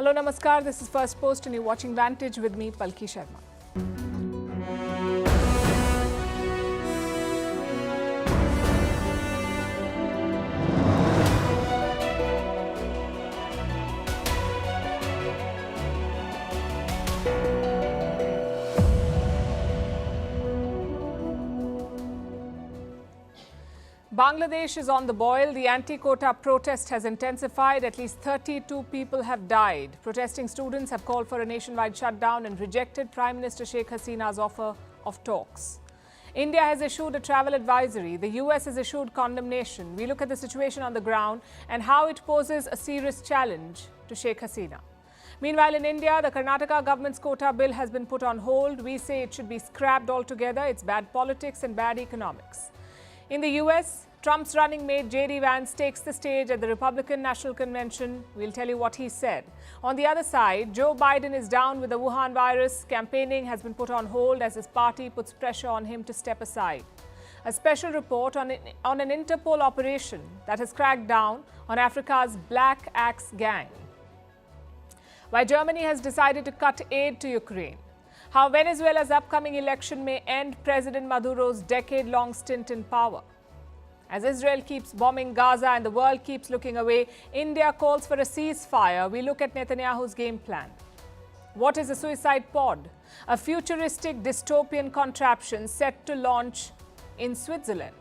Hello, Namaskar. This is Firstpost and you're watching Vantage with me, Palki Sharma. Bangladesh is on the boil. The anti-quota protest has intensified. At least 32 people have died. Protesting students have called for a nationwide shutdown and rejected Prime Minister Sheikh Hasina's offer of talks. India has issued a travel advisory. The US has issued condemnation. We look at the situation on the ground and how it poses a serious challenge to Sheikh Hasina. Meanwhile, in India, the Karnataka government's quota bill has been put on hold. We say it should be scrapped altogether. It's bad politics and bad economics. In the US, Trump's running mate J.D. Vance takes the stage at the Republican National Convention. We'll tell you what he said. On the other side, Joe Biden is down with the Wuhan virus. Campaigning has been put on hold as his party puts pressure on him to step aside. A special report on an Interpol operation that has cracked down on Africa's Black Axe gang. Why Germany has decided to cut aid to Ukraine. How Venezuela's upcoming election may end President Maduro's decade-long stint in power. As Israel keeps bombing Gaza and the world keeps looking away, India calls for a ceasefire. We look at Netanyahu's game plan. What is a suicide pod? A futuristic dystopian contraption set to launch in Switzerland.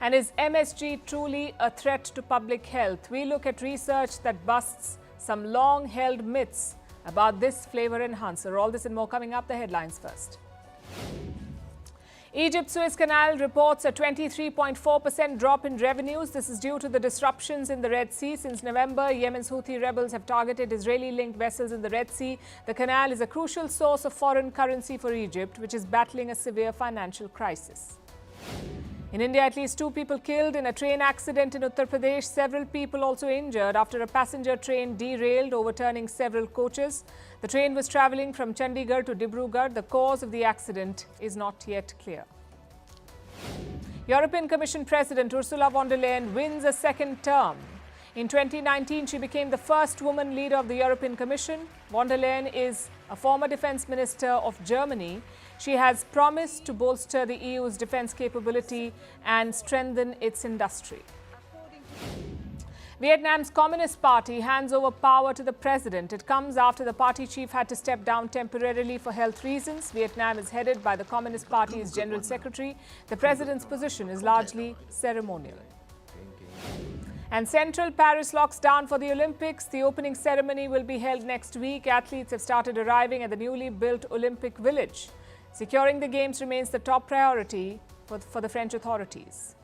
And is MSG truly a threat to public health? We look at research that busts some long-held myths about this flavor enhancer. All this and more coming up. The headlines first. Egypt's Suez Canal reports a 23.4% drop in revenues. This is due to the disruptions in the Red Sea. Since November, Yemen's Houthi rebels have targeted Israeli-linked vessels in the Red Sea. The canal is a crucial source of foreign currency for Egypt, which is battling a severe financial crisis. In India, at least 2 people killed in a train accident in Uttar Pradesh. Several people also injured after a passenger train derailed, overturning several coaches. The train was travelling from Chandigarh to Dibrugarh. The cause of the accident is not yet clear. European Commission President Ursula von der Leyen wins a second term. In 2019, she became the first woman leader of the European Commission. Von der Leyen is a former defence minister of Germany. She has promised to bolster the EU's defence capability and strengthen its industry. Vietnam's Communist Party hands over power to the president. It comes after the party chief had to step down temporarily for health reasons. Vietnam is headed by the Communist Party's General Secretary. The president's position is largely ceremonial. And Central Paris locks down for the Olympics. The opening ceremony will be held next week. Athletes have started arriving at the newly built Olympic Village. Securing the Games remains the top priority for the French authorities.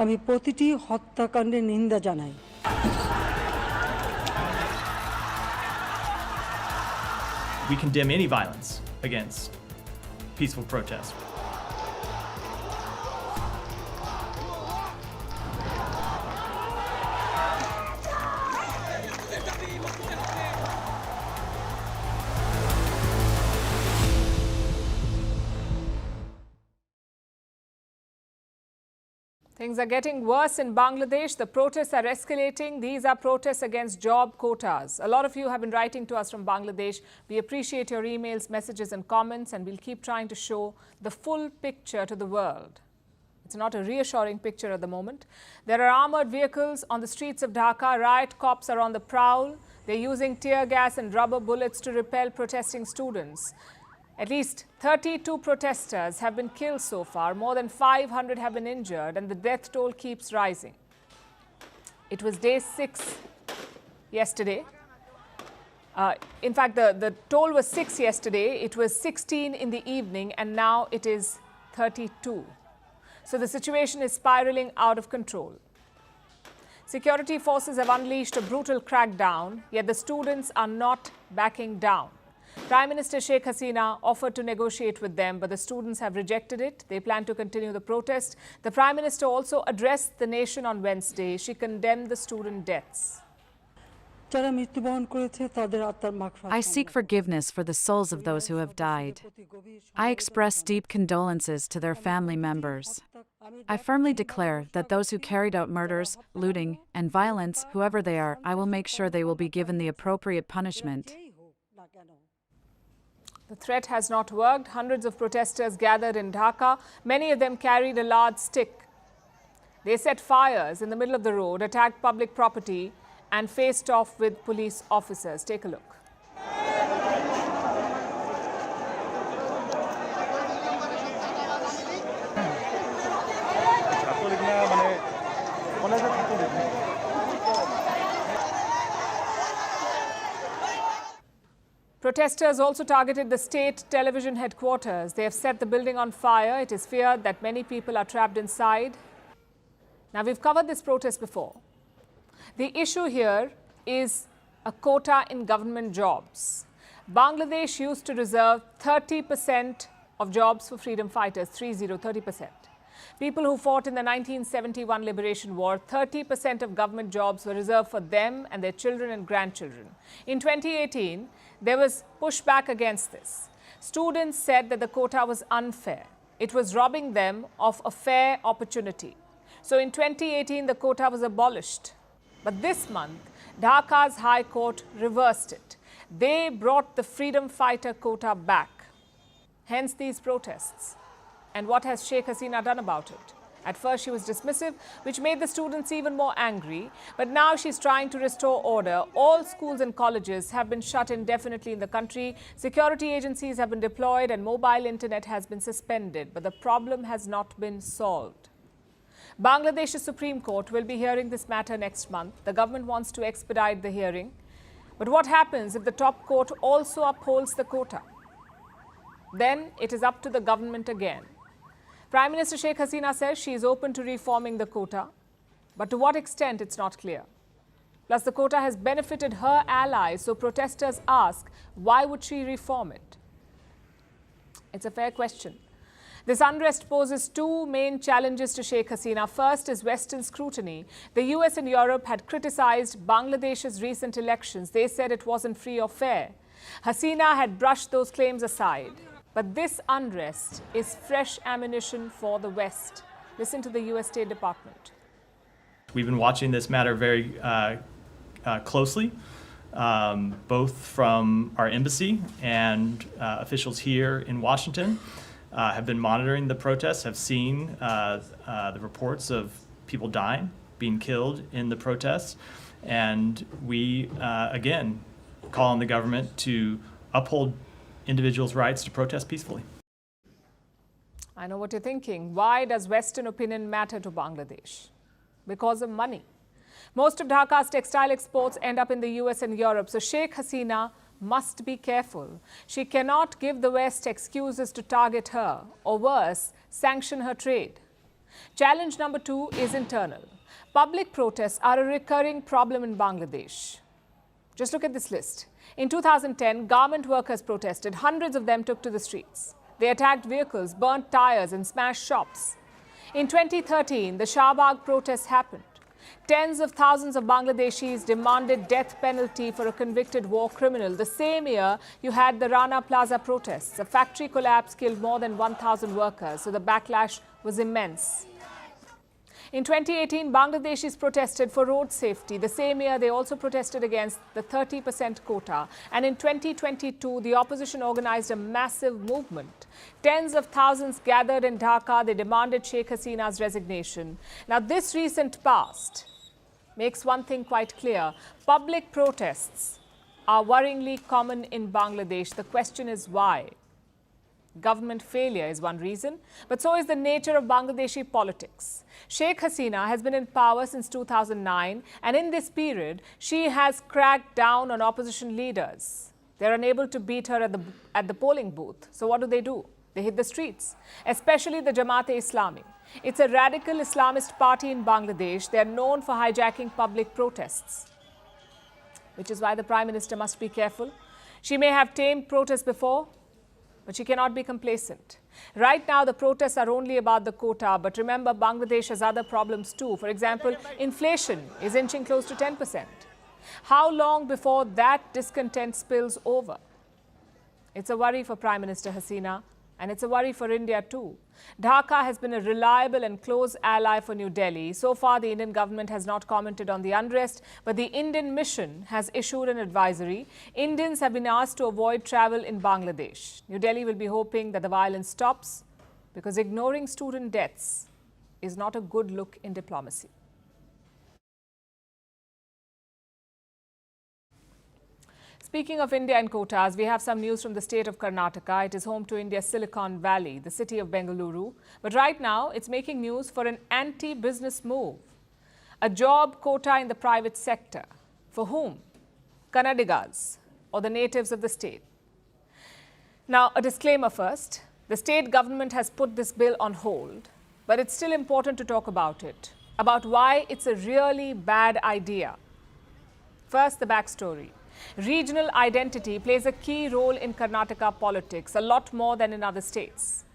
আমি প্রতিটি হত্যাকাণ্ডের নিন্দা জানাই। We condemn any violence against peaceful protest. Things are getting worse in Bangladesh. The protests are escalating. These are protests against job quotas. A lot of you have been writing to us from Bangladesh. We appreciate your emails, messages and comments, and we'll keep trying to show the full picture to the world. It's not a reassuring picture at the moment. There are armored vehicles on the streets of Dhaka. Riot cops are on the prowl. They're using tear gas and rubber bullets to repel protesting students. At least 32 protesters have been killed so far. More than 500 have been injured, and the death toll keeps rising. It was day 6 yesterday. In fact, the toll was 6 yesterday. It was 16 in the evening, and now it is 32. So the situation is spiraling out of control. Security forces have unleashed a brutal crackdown, yet the students are not backing down. Prime Minister Sheikh Hasina offered to negotiate with them, but the students have rejected it. They plan to continue the protest. The Prime Minister also addressed the nation on Wednesday. She condemned the student deaths. I seek forgiveness for the souls of those who have died. I express deep condolences to their family members. I firmly declare that those who carried out murders, looting, and violence, whoever they are, I will make sure they will be given the appropriate punishment. The threat has not worked. Hundreds of protesters gathered in Dhaka. Many of them carried a large stick. They set fires in the middle of the road, attacked public property, and faced off with police officers. Take a look. Protesters also targeted the state television headquarters. They have set the building on fire. It is feared that many people are trapped inside. Now, we've covered this protest before. The issue here is a quota in government jobs. Bangladesh used to reserve 30% of jobs for freedom fighters, 30%. People who fought in the 1971 Liberation War, 30% of government jobs were reserved for them and their children and grandchildren. In 2018, there was pushback against this. Students said that the quota was unfair. It was robbing them of a fair opportunity. So in 2018, the quota was abolished. But this month, Dhaka's High Court reversed it. They brought the freedom fighter quota back. Hence these protests. And what has Sheikh Hasina done about it? At first, she was dismissive, which made the students even more angry. But now she's trying to restore order. All schools and colleges have been shut indefinitely in the country. Security agencies have been deployed and mobile internet has been suspended. But the problem has not been solved. Bangladesh's Supreme Court will be hearing this matter next month. The government wants to expedite the hearing. But what happens if the top court also upholds the quota? Then it is up to the government again. Prime Minister Sheikh Hasina says she is open to reforming the quota, but to what extent it's not clear. Plus, the quota has benefited her allies, so protesters ask, why would she reform it? It's a fair question. This unrest poses two main challenges to Sheikh Hasina. First is Western scrutiny. The US and Europe had criticized Bangladesh's recent elections. They said it wasn't free or fair. Hasina had brushed those claims aside. But this unrest is fresh ammunition for the West. Listen to the US State Department. We've been watching this matter very closely, both from our embassy and officials here in Washington. Have been monitoring the protests, have seen the reports of people dying, being killed in the protests. And we, again, call on the government to uphold individuals' rights to protest peacefully. I know what you're thinking. Why does Western opinion matter to Bangladesh? Because of money. Most of Dhaka's textile exports end up in the US and Europe. So Sheikh Hasina must be careful. She cannot give the West excuses to target her, or worse, sanction her trade. Challenge number two is internal. Public protests are a recurring problem in Bangladesh. Just look at this list. In 2010, garment workers protested. Hundreds of them took to the streets. They attacked vehicles, burnt tires, and smashed shops. In 2013, the Shahbag protests happened. Tens of thousands of Bangladeshis demanded death penalty for a convicted war criminal. The same year, you had the Rana Plaza protests. A factory collapse killed more than 1,000 workers, so the backlash was immense. In 2018, Bangladeshis protested for road safety. The same year, they also protested against the 30% quota. And in 2022, the opposition organized a massive movement. Tens of thousands gathered in Dhaka. They demanded Sheikh Hasina's resignation. Now, this recent past makes one thing quite clear. Public protests are worryingly common in Bangladesh. The question is why? Government failure is one reason, but so is the nature of Bangladeshi politics. Sheikh Hasina has been in power since 2009, and in this period, she has cracked down on opposition leaders. They're unable to beat her at the polling booth. So what do? They hit the streets, especially the Jamaat-e-Islami. It's a radical Islamist party in Bangladesh. They are known for hijacking public protests, which is why the Prime Minister must be careful. She may have tamed protests before, but she cannot be complacent. Right now, the protests are only about the quota, but remember, Bangladesh has other problems too. For example, inflation is inching close to 10%. How long before that discontent spills over? It's a worry for Prime Minister Hasina, and it's a worry for India too. Dhaka has been a reliable and close ally for New Delhi. So far, the Indian government has not commented on the unrest, but the Indian mission has issued an advisory. Indians have been asked to avoid travel in Bangladesh. New Delhi will be hoping that the violence stops, because ignoring student deaths is not a good look in diplomacy. Speaking of India and quotas, we have some news from the state of Karnataka. It is home to India's Silicon Valley, the city of Bengaluru. But right now, it's making news for an anti-business move. A job quota in the private sector. For whom? Kannadigas, or the natives of the state. Now, a disclaimer first. The state government has put this bill on hold, but it's still important to talk about it, about why it's a really bad idea. First, the backstory. Regional identity plays a key role in Karnataka politics, a lot more than in other states.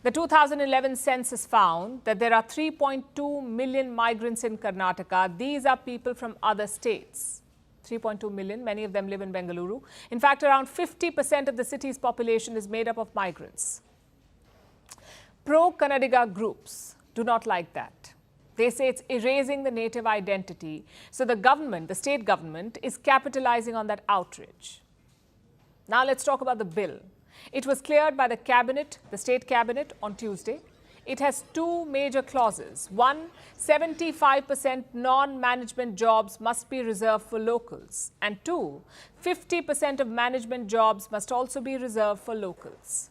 The 2011 census found that there are 3.2 million migrants in Karnataka. These are people from other states. 3.2 million, many of them live in Bengaluru. In fact, around 50% of the city's population is made up of migrants. Pro-Kannadiga groups do not like that. They say it's erasing the native identity. So the government, the state government, is capitalizing on that outrage. Now let's talk about the bill. It was cleared by the cabinet, the state cabinet, on Tuesday. It has two major clauses. One, 75% non-management jobs must be reserved for locals. And two, 50% of management jobs must also be reserved for locals.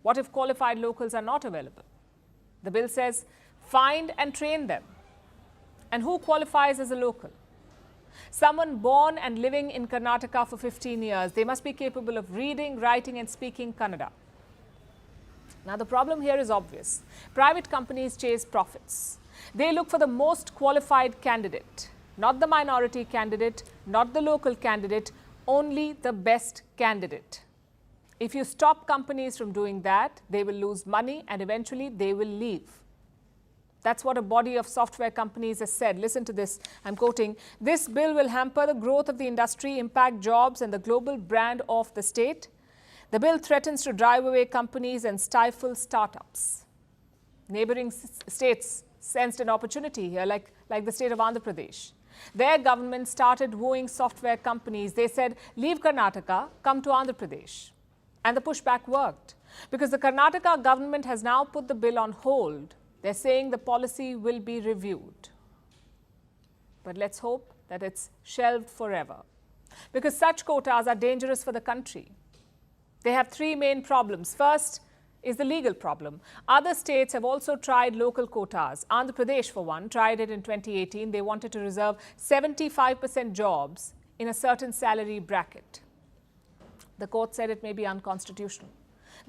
What if qualified locals are not available? The bill says, find and train them. And who qualifies as a local? Someone born and living in Karnataka for 15 years. They must be capable of reading, writing and speaking Kannada. Now the problem here is obvious. Private companies chase profits. They look for the most qualified candidate, not the minority candidate, not the local candidate, only the best candidate. If you stop companies from doing that, they will lose money and eventually they will leave. That's what a body of software companies has said. Listen to this. I'm quoting, "This bill will hamper the growth of the industry, impact jobs and the global brand of the state. The bill threatens to drive away companies and stifle startups." Neighboring states sensed an opportunity here, like the state of Andhra Pradesh. Their government started wooing software companies. They said, leave Karnataka, come to Andhra Pradesh. And the pushback worked, because the Karnataka government has now put the bill on hold. They're saying the policy will be reviewed. But let's hope that it's shelved forever, because such quotas are dangerous for the country. They have three main problems. First is the legal problem. Other states have also tried local quotas. Andhra Pradesh, for one, tried it in 2018. They wanted to reserve 75% jobs in a certain salary bracket. The court said it may be unconstitutional.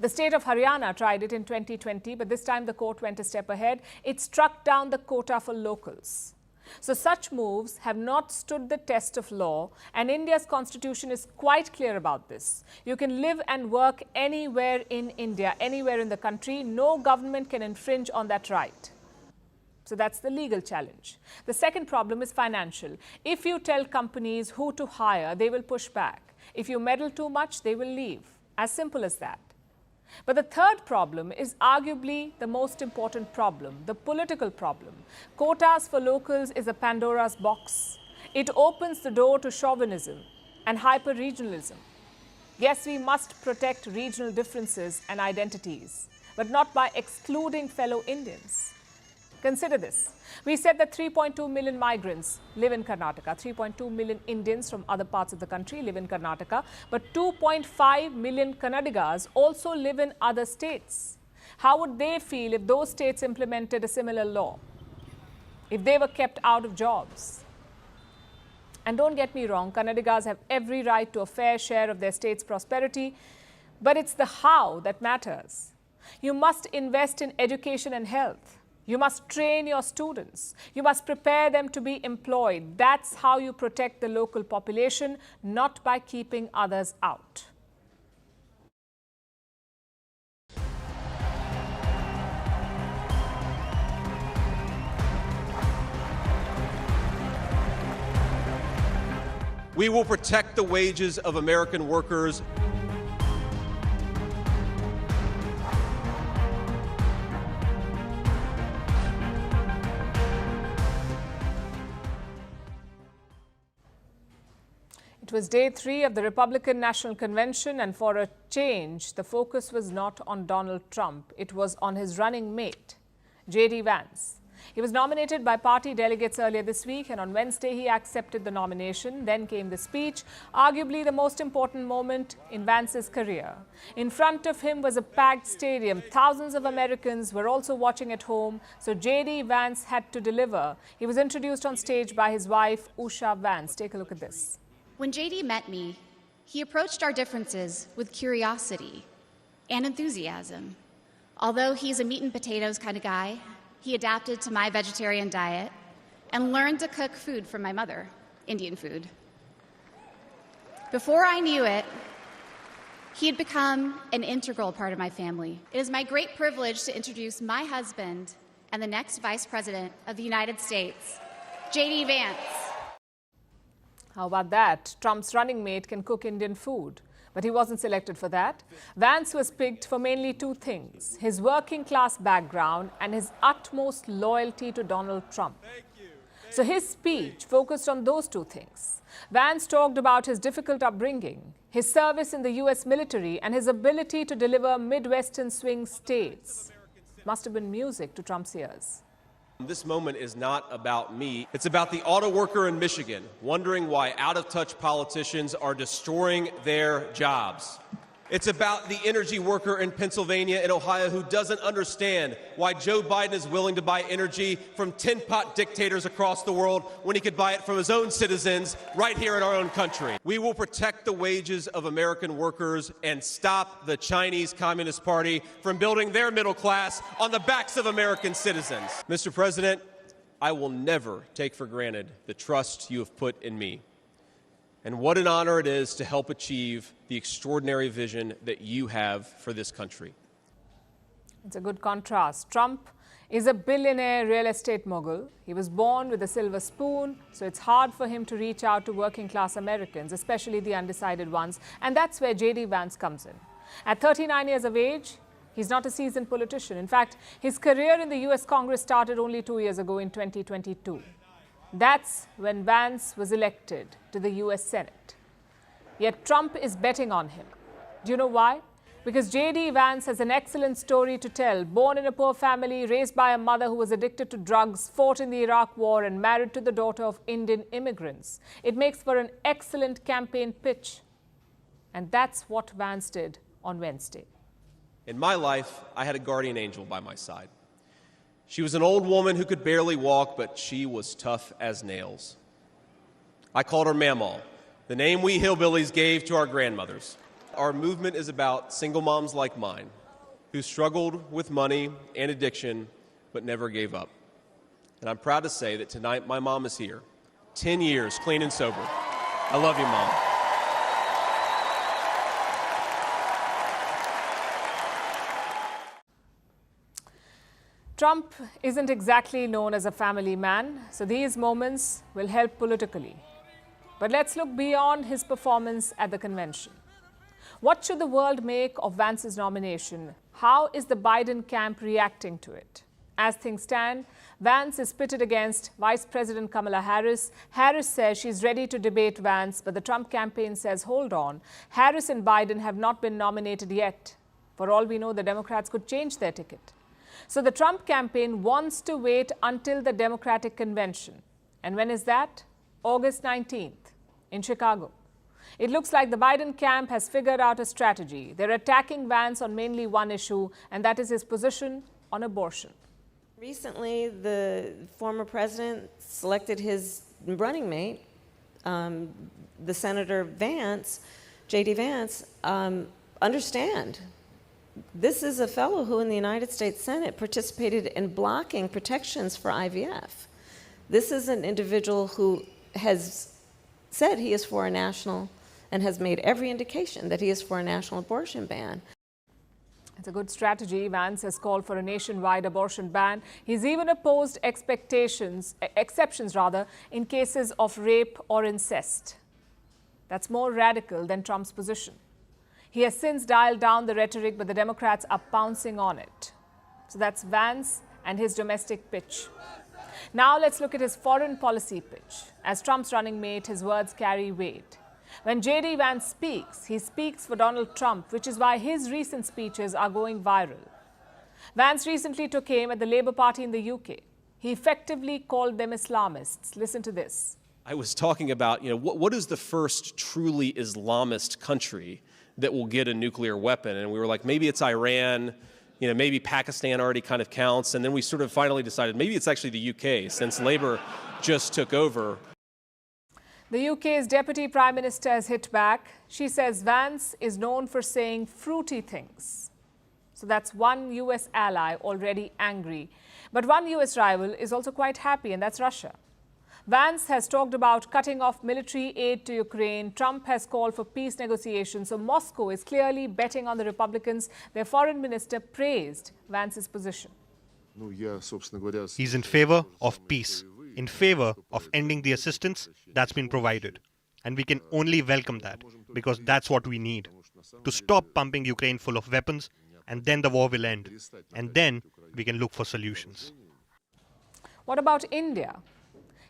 The state of Haryana tried it in 2020, but this time the court went a step ahead. It struck down the quota for locals. So such moves have not stood the test of law, and India's constitution is quite clear about this. You can live and work anywhere in India, anywhere in the country. No government can infringe on that right. So that's the legal challenge. The second problem is financial. If you tell companies who to hire, they will push back. If you meddle too much, they will leave. As simple as that. But the third problem is arguably the most important problem, the political problem. Quotas for locals is a Pandora's box. It opens the door to chauvinism and hyper-regionalism. Yes, we must protect regional differences and identities, but not by excluding fellow Indians. Consider this. We said that 3.2 million migrants live in Karnataka. 3.2 million Indians from other parts of the country live in Karnataka. But 2.5 million Kannadigas also live in other states. How would they feel if those states implemented a similar law? If they were kept out of jobs? And don't get me wrong, Kannadigas have every right to a fair share of their state's prosperity. But it's the how that matters. You must invest in education and health. You must train your students. You must prepare them to be employed. That's how you protect the local population, not by keeping others out. We will protect the wages of American workers. It was day 3 of the Republican National Convention, and for a change, the focus was not on Donald Trump. It was on his running mate, J.D. Vance. He was nominated by party delegates earlier this week, and on Wednesday he accepted the nomination. Then came the speech, arguably the most important moment in Vance's career. In front of him was a packed stadium. Thousands of Americans were also watching at home, so J.D. Vance had to deliver. He was introduced on stage by his wife, Usha Vance. Take a look at this. When J.D. met me, he approached our differences with curiosity and enthusiasm. Although he's a meat and potatoes kind of guy, he adapted to my vegetarian diet and learned to cook food from my mother, Indian food. Before I knew it, he had become an integral part of my family. It is my great privilege to introduce my husband and the next Vice President of the United States, J.D. Vance. How about that? Trump's running mate can cook Indian food. But he wasn't selected for that. Vance was picked for mainly 2 things: his working class background and his utmost loyalty to Donald Trump. So his speech focused on those 2 things. Vance talked about his difficult upbringing, his service in the US military, and his ability to deliver Midwestern swing states. Must have been music to Trump's ears. This moment is not about me. It's about the auto worker in Michigan, wondering why out-of-touch politicians are destroying their jobs. It's about the energy worker in Pennsylvania and Ohio who doesn't understand why Joe Biden is willing to buy energy from tin-pot dictators across the world when he could buy it from his own citizens right here in our own country. We will protect the wages of American workers and stop the Chinese Communist Party from building their middle class on the backs of American citizens. Mr. President, I will never take for granted the trust you have put in me. And what an honor it is to help achieve the extraordinary vision that you have for this country. It's a good contrast. Trump is a billionaire real estate mogul. He was born with a silver spoon, so it's hard for him to reach out to working class Americans, especially the undecided ones. And that's where J.D. Vance comes in. At 39 years of age, he's not a seasoned politician. In fact, his career in the US Congress started only 2 years ago in 2022. That's when Vance was elected to the US Senate. Yet Trump is betting on him. Do you know why? Because J.D. Vance has an excellent story to tell. Born in a poor family, raised by a mother who was addicted to drugs, fought in the Iraq War, and married to the daughter of Indian immigrants. It makes for an excellent campaign pitch. And that's what Vance did on Wednesday. In my life, I had a guardian angel by my side. She was an old woman who could barely walk, but she was tough as nails. I called her Mamaw, the name we hillbillies gave to our grandmothers. Our movement is about single moms like mine, who struggled with money and addiction, but never gave up. And I'm proud to say that tonight my mom is here, 10 years clean and sober. I love you, Mom. Trump isn't exactly known as a family man, so these moments will help politically. But let's look beyond his performance at the convention. What should the world make of Vance's nomination? How is the Biden camp reacting to it? As things stand, Vance is pitted against Vice President Kamala Harris. Harris says she's ready to debate Vance, but the Trump campaign says, hold on, Harris and Biden have not been nominated yet. For all we know, the Democrats could change their ticket. So the Trump campaign wants to wait until the Democratic convention. And when is that? August 19th in Chicago. It looks like the Biden camp has figured out a strategy. They're attacking Vance on mainly one issue, and that is his position on abortion. Recently, the former president selected his running mate, the Senator Vance, J.D. Vance, understand, this is a fellow who in the United States Senate participated in blocking protections for IVF. This is an individual who has said he is for a national and has made every indication that he is for a national abortion ban. It's a good strategy. Vance has called for a nationwide abortion ban. He's even opposed exceptions in cases of rape or incest. That's more radical than Trump's position. He has since dialed down the rhetoric, but the Democrats are pouncing on it. So that's Vance and his domestic pitch. Now let's look at his foreign policy pitch. As Trump's running mate, his words carry weight. When J.D. Vance speaks, he speaks for Donald Trump, which is why his recent speeches are going viral. Vance recently took aim at the Labour Party in the UK. He effectively called them Islamists. Listen to this. I was talking about, what is the first truly Islamist country that will get a nuclear weapon? And we were like, maybe it's Iran, maybe Pakistan already kind of counts. And then we sort of finally decided maybe it's actually the UK, since Labour just took over. The UK's Deputy Prime Minister has hit back. She says Vance is known for saying fruity things. So that's one US ally already angry. But one US rival is also quite happy, and that's Russia. Vance has talked about cutting off military aid to Ukraine. Trump has called for peace negotiations. So Moscow is clearly betting on the Republicans. Their foreign minister praised Vance's position. He's in favor of peace, in favor of ending the assistance that's been provided. And we can only welcome that, because that's what we need, to stop pumping Ukraine full of weapons, and then the war will end. And then we can look for solutions. What about India?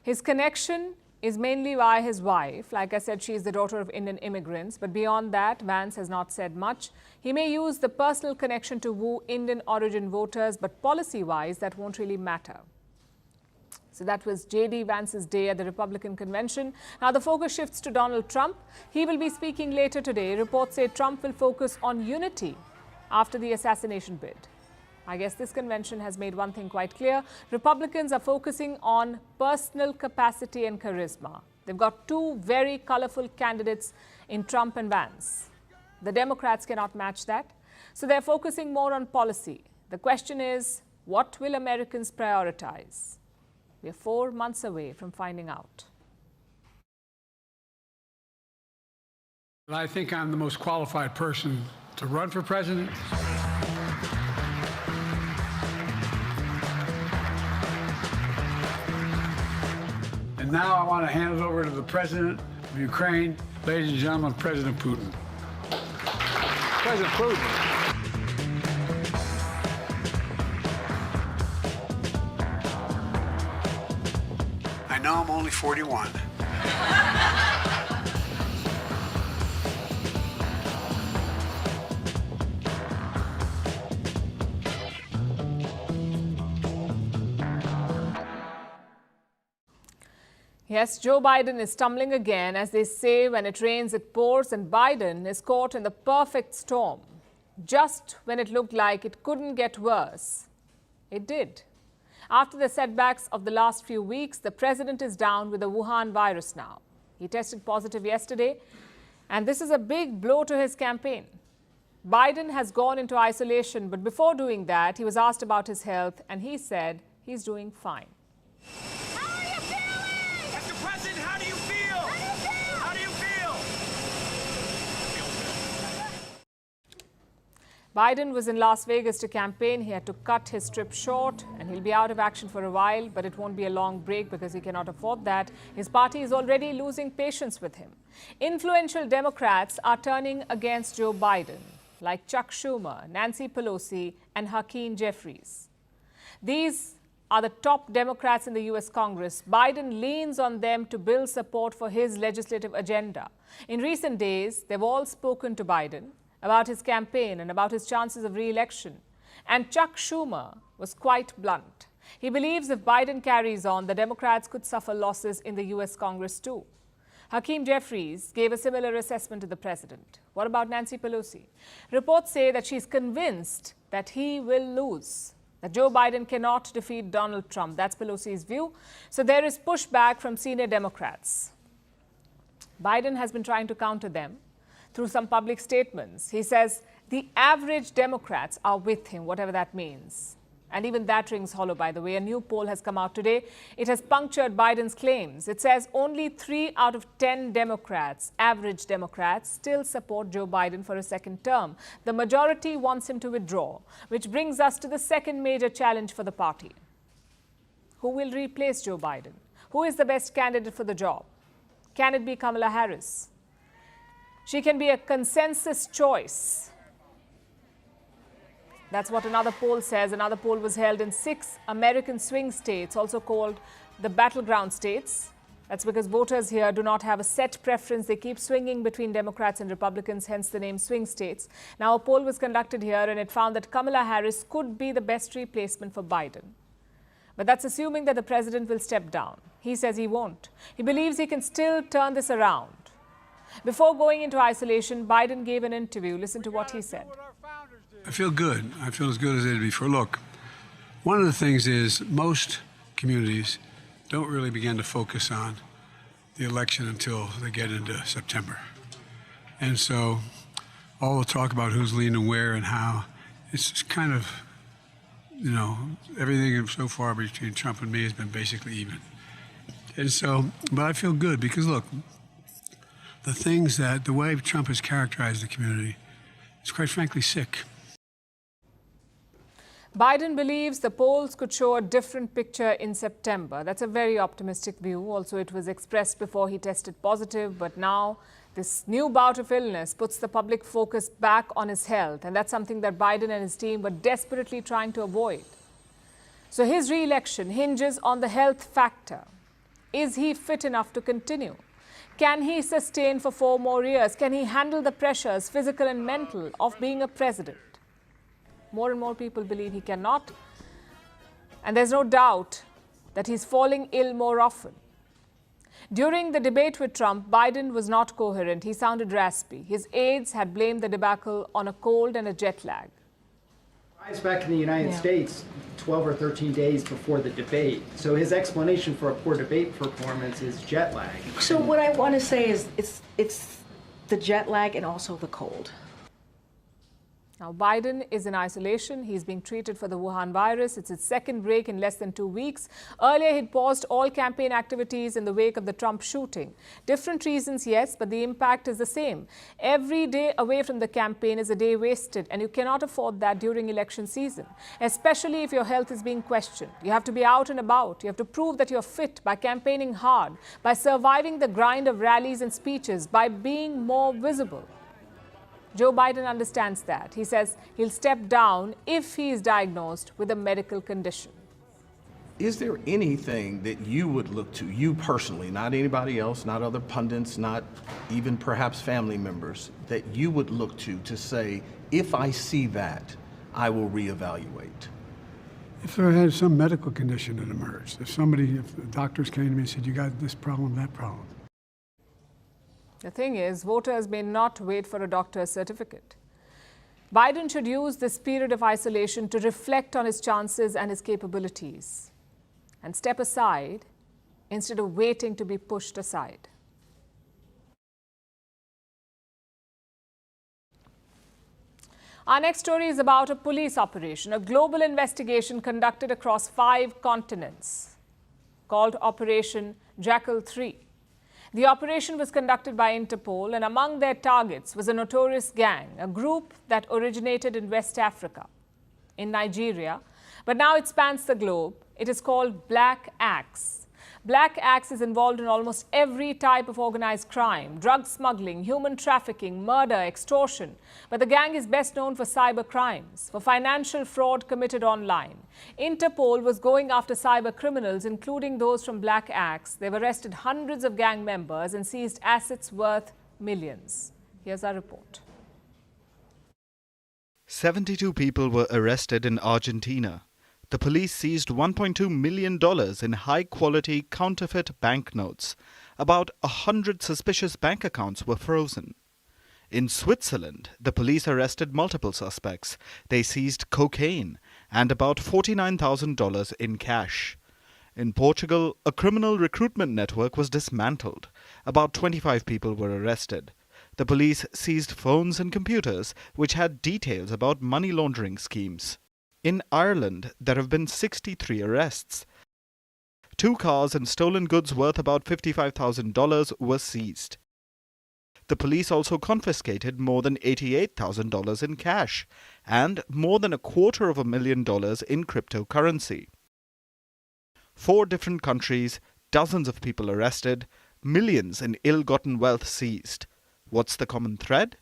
His connection is mainly via his wife. Like I said, she is the daughter of Indian immigrants. But beyond that, Vance has not said much. He may use the personal connection to woo Indian origin voters, but policy-wise, that won't really matter. So that was J.D. Vance's day at the Republican convention. Now the focus shifts to Donald Trump. He will be speaking later today. Reports say Trump will focus on unity after the assassination bid. I guess this convention has made one thing quite clear. Republicans are focusing on personal capacity and charisma. They've got two very colorful candidates in Trump and Vance. The Democrats cannot match that. So they're focusing more on policy. The question is, what will Americans prioritize? We're 4 months away from finding out. I think I'm the most qualified person to run for president. And now I want to hand it over to the president of Ukraine, ladies and gentlemen, President Putin. President Putin. I know I'm only 41. Yes, Joe Biden is stumbling again. As they say, when it rains, it pours, and Biden is caught in the perfect storm. Just when it looked like it couldn't get worse, it did. After the setbacks of the last few weeks, the president is down with the Wuhan virus now. He tested positive yesterday, and this is a big blow to his campaign. Biden has gone into isolation, but before doing that, he was asked about his health, and he said he's doing fine. How are you feeling? Mr. President, how do you feel? How do you feel? Biden was in Las Vegas to campaign. He had to cut his trip short, and he'll be out of action for a while, but it won't be a long break because he cannot afford that. His party is already losing patience with him. Influential Democrats are turning against Joe Biden, like Chuck Schumer, Nancy Pelosi, and Hakeem Jeffries. These are the top Democrats in the U.S. Congress. Biden leans on them to build support for his legislative agenda. In recent days, they've all spoken to Biden about his campaign and about his chances of re-election. And Chuck Schumer was quite blunt. He believes if Biden carries on, the Democrats could suffer losses in the U.S. Congress too. Hakeem Jeffries gave a similar assessment to the president. What about Nancy Pelosi? Reports say that she's convinced that he will lose, that Joe Biden cannot defeat Donald Trump. That's Pelosi's view. So there is pushback from senior Democrats. Biden has been trying to counter them. through some public statements. He says the average Democrats are with him, whatever that means. And even that rings hollow, by the way. A new poll has come out today. It has punctured Biden's claims. It says only 3 out of 10 Democrats, average Democrats, still support Joe Biden for a second term. The majority wants him to withdraw, which brings us to the second major challenge for the party. Who will replace Joe Biden? Who is the best candidate for the job? Can it be Kamala Harris? She can be a consensus choice. That's what another poll says. Another poll was held in 6 American swing states, also called the battleground states. That's because voters here do not have a set preference. They keep swinging between Democrats and Republicans, hence the name swing states. Now, a poll was conducted here and it found that Kamala Harris could be the best replacement for Biden. But that's assuming that the president will step down. He says he won't. He believes he can still turn this around. Before going into isolation, Biden gave an interview. Listen to what he said. I feel good. I feel as good as I did before. Look, one of the things is most communities don't really begin to focus on the election until they get into September. And so all the talk about who's leaning where and how, it's just kind of, you know, everything so far between Trump and me has been basically even. And so, but I feel good because, look, the way Trump has characterized the community is quite frankly sick. Biden believes the polls could show a different picture in September. That's a very optimistic view. Also, it was expressed before he tested positive, but now this new bout of illness puts the public focus back on his health, and that's something that Biden and his team were desperately trying to avoid. So his re-election hinges on the health factor. Is he fit enough to continue? Can he sustain for 4 more years? Can he handle the pressures, physical and mental, of being a president? More and more people believe he cannot. And there's no doubt that he's falling ill more often. During the debate with Trump, Biden was not coherent. He sounded raspy. His aides had blamed the debacle on a cold and a jet lag. He's back in the United States 12 or 13 days before the debate. So his explanation for a poor debate performance is jet lag. So what I want to say is it's the jet lag and also the cold. Now, Biden is in isolation. He's being treated for the Wuhan virus. It's his second break in less than 2 weeks. Earlier, he'd paused all campaign activities in the wake of the Trump shooting. Different reasons, yes, but the impact is the same. Every day away from the campaign is a day wasted, and you cannot afford that during election season, especially if your health is being questioned. You have to be out and about. You have to prove that you're fit by campaigning hard, by surviving the grind of rallies and speeches, by being more visible. Joe Biden understands that. He says he'll step down if he is diagnosed with a medical condition. Is there anything that you would look to, you personally, not anybody else, not other pundits, not even perhaps family members, that you would look to say, if I see that, I will reevaluate? If there had some medical condition that emerged, if the doctors came to me and said, you got this problem, that problem. The thing is, voters may not wait for a doctor's certificate. Biden should use this period of isolation to reflect on his chances and his capabilities and step aside instead of waiting to be pushed aside. Our next story is about a police operation, a global investigation conducted across 5 continents called Operation Jackal 3. The operation was conducted by Interpol, and among their targets was a notorious gang, a group that originated in West Africa, in Nigeria, but now it spans the globe. It is called Black Axe. Black Axe is involved in almost every type of organized crime: drug smuggling, human trafficking, murder, extortion. But the gang is best known for cyber crimes, for financial fraud committed online. Interpol was going after cyber criminals, including those from Black Axe. They've arrested hundreds of gang members and seized assets worth millions. Here's our report. 72 people were arrested in Argentina. The police seized $1.2 million in high-quality counterfeit banknotes. About 100 suspicious bank accounts were frozen. In Switzerland, the police arrested multiple suspects. They seized cocaine and about $49,000 in cash. In Portugal, a criminal recruitment network was dismantled. About 25 people were arrested. The police seized phones and computers which had details about money laundering schemes. In Ireland, there have been 63 arrests. 2 cars and stolen goods worth about $55,000 were seized. The police also confiscated more than $88,000 in cash and more than $250,000 in cryptocurrency. 4 different countries, dozens of people arrested, millions in ill-gotten wealth seized. What's the common thread?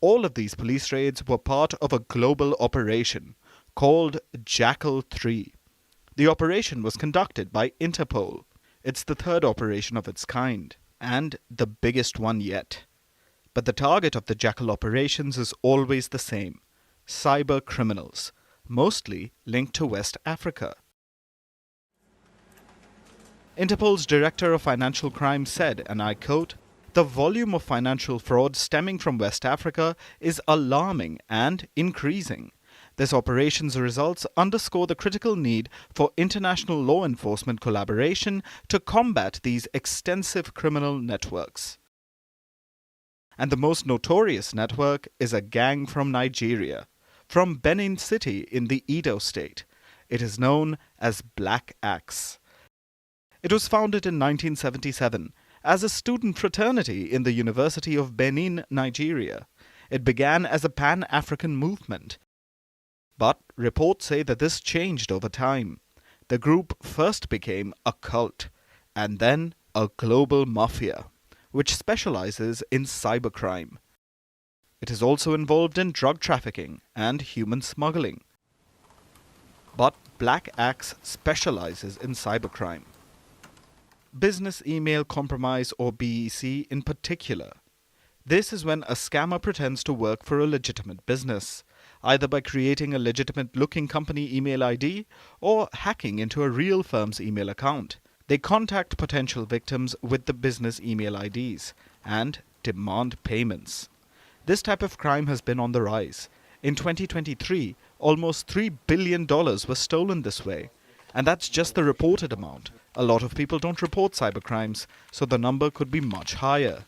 All of these police raids were part of a global operation called Jackal 3. The operation was conducted by Interpol. It's the 3rd operation of its kind, and the biggest one yet. But the target of the Jackal operations is always the same: cyber criminals, mostly linked to West Africa. Interpol's Director of Financial Crime said, and I quote, "The volume of financial fraud stemming from West Africa is alarming and increasing. This operation's results underscore the critical need for international law enforcement collaboration to combat these extensive criminal networks." And the most notorious network is a gang from Nigeria, from Benin City in the Edo state. It is known as Black Axe. It was founded in 1977 as a student fraternity in the University of Benin, Nigeria. It began as a Pan-African movement. But reports say that this changed over time. The group first became a cult, and then a global mafia, which specializes in cybercrime. It is also involved in drug trafficking and human smuggling. But Black Axe specializes in cybercrime. Business email compromise, or BEC in particular. This is when a scammer pretends to work for a legitimate business, either by creating a legitimate-looking company email ID or hacking into a real firm's email account. They contact potential victims with the business email IDs and demand payments. This type of crime has been on the rise. In 2023, almost $3 billion was stolen this way. And that's just the reported amount. A lot of people don't report cybercrimes, so the number could be much higher.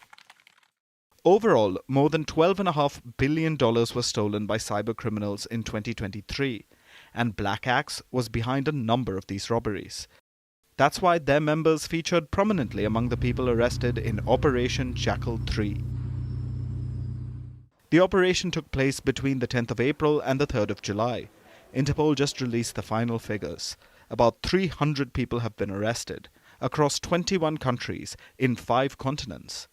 Overall, more than $12.5 billion was stolen by cybercriminals in 2023, and Black Axe was behind a number of these robberies. That's why their members featured prominently among the people arrested in Operation Jackal 3. The operation took place between the 10th of April and the 3rd of July. Interpol just released the final figures. About 300 people have been arrested across 21 countries in 5 continents.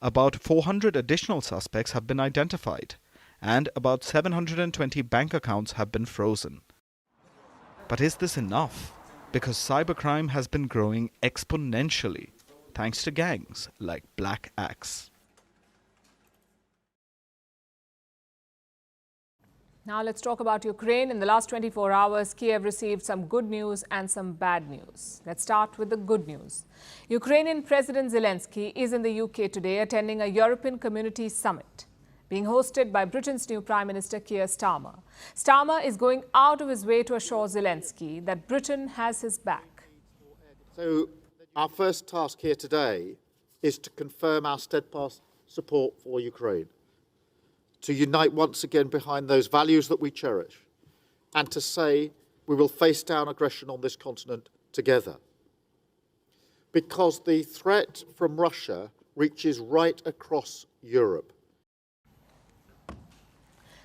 About 400 additional suspects have been identified, and about 720 bank accounts have been frozen. But is this enough? Because cybercrime has been growing exponentially, thanks to gangs like Black Axe. Now let's talk about Ukraine. In the last 24 hours, Kiev received some good news and some bad news. Let's start with the good news. Ukrainian President Zelensky is in the UK today attending a European Community Summit, being hosted by Britain's new Prime Minister Keir Starmer. Starmer is going out of his way to assure Zelensky that Britain has his back. So our first task here today is to confirm our steadfast support for Ukraine, to unite once again behind those values that we cherish, and to say we will face down aggression on this continent together. Because the threat from Russia reaches right across Europe.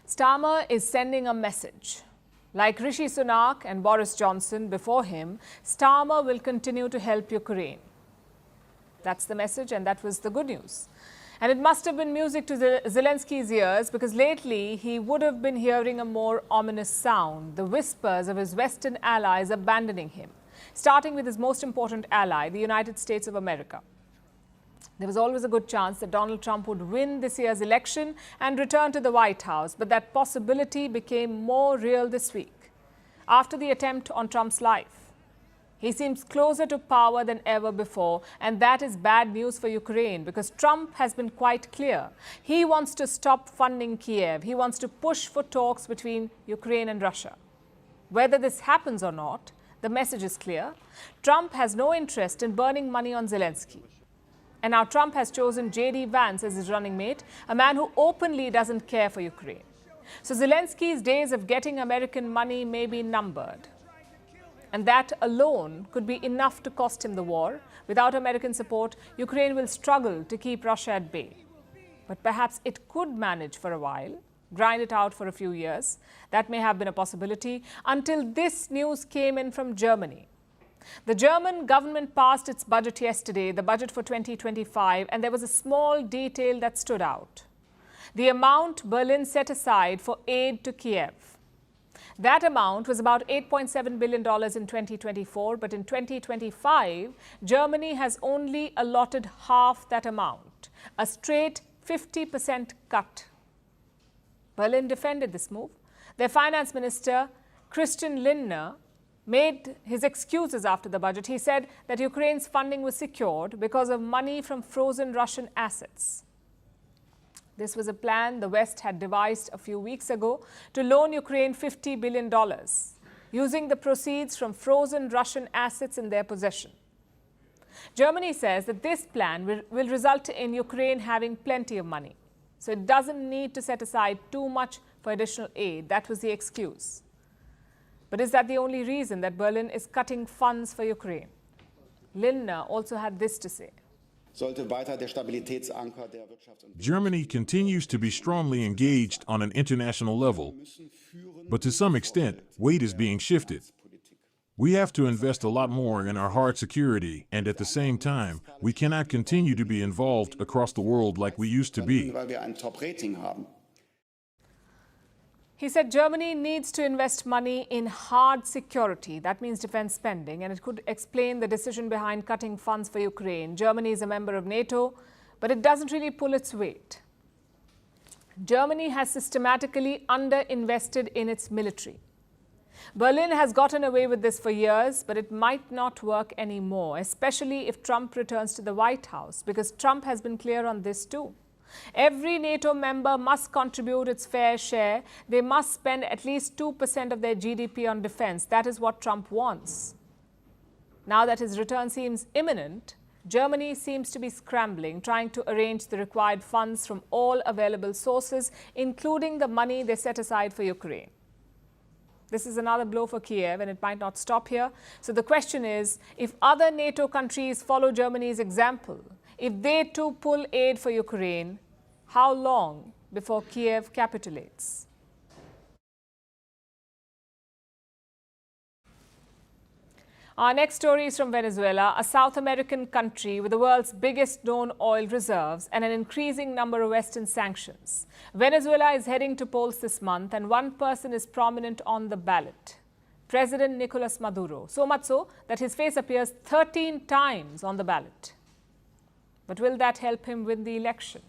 Starmer is sending a message. Like Rishi Sunak and Boris Johnson before him, Starmer will continue to help Ukraine. That's the message, and that was the good news. And it must have been music to Zelensky's ears, because lately he would have been hearing a more ominous sound, the whispers of his Western allies abandoning him, starting with his most important ally, the United States of America. There was always a good chance that Donald Trump would win this year's election and return to the White House, but that possibility became more real this week, after the attempt on Trump's life. He seems closer to power than ever before, and that is bad news for Ukraine, because Trump has been quite clear. He wants to stop funding Kiev. He wants to push for talks between Ukraine and Russia. Whether this happens or not, the message is clear. Trump has no interest in burning money on Zelensky. And now Trump has chosen J.D. Vance as his running mate, a man who openly doesn't care for Ukraine. So Zelensky's days of getting American money may be numbered. And that alone could be enough to cost him the war. Without American support, Ukraine will struggle to keep Russia at bay. But perhaps it could manage for a while, grind it out for a few years. That may have been a possibility until this news came in from Germany. The German government passed its budget yesterday, the budget for 2025, and there was a small detail that stood out. The amount Berlin set aside for aid to Kiev. That amount was about $8.7 billion in 2024, but in 2025, Germany has only allotted half that amount, a straight 50% cut. Berlin defended this move. Their finance minister, Christian Lindner, made his excuses after the budget. He said that Ukraine's funding was secured because of money from frozen Russian assets. This was a plan the West had devised a few weeks ago to loan Ukraine $50 billion, using the proceeds from frozen Russian assets in their possession. Germany says that this plan will result in Ukraine having plenty of money. So it doesn't need to set aside too much for additional aid. That was the excuse. But is that the only reason that Berlin is cutting funds for Ukraine? Lindner also had this to say. Germany continues to be strongly engaged on an international level, but to some extent, weight is being shifted. We have to invest a lot more in our hard security, and at the same time, we cannot continue to be involved across the world like we used to be. He said Germany needs to invest money in hard security. That means defense spending, and it could explain the decision behind cutting funds for Ukraine. Germany is a member of NATO, but it doesn't really pull its weight. Germany has systematically underinvested in its military. Berlin has gotten away with this for years, but it might not work anymore, especially if Trump returns to the White House, because Trump has been clear on this too. Every NATO member must contribute its fair share. They must spend at least 2% of their GDP on defense. That is what Trump wants. Now that his return seems imminent, Germany seems to be scrambling, trying to arrange the required funds from all available sources, including the money they set aside for Ukraine. This is another blow for Kiev, and it might not stop here. So the question is, if other NATO countries follow Germany's example, if they too pull aid for Ukraine, how long before Kiev capitulates? Our next story is from Venezuela, a South American country with the world's biggest known oil reserves and an increasing number of Western sanctions. Venezuela is heading to polls this month, and one person is prominent on the ballot: President Nicolas Maduro. So much so that his face appears 13 times on the ballot. But will that help him win the election?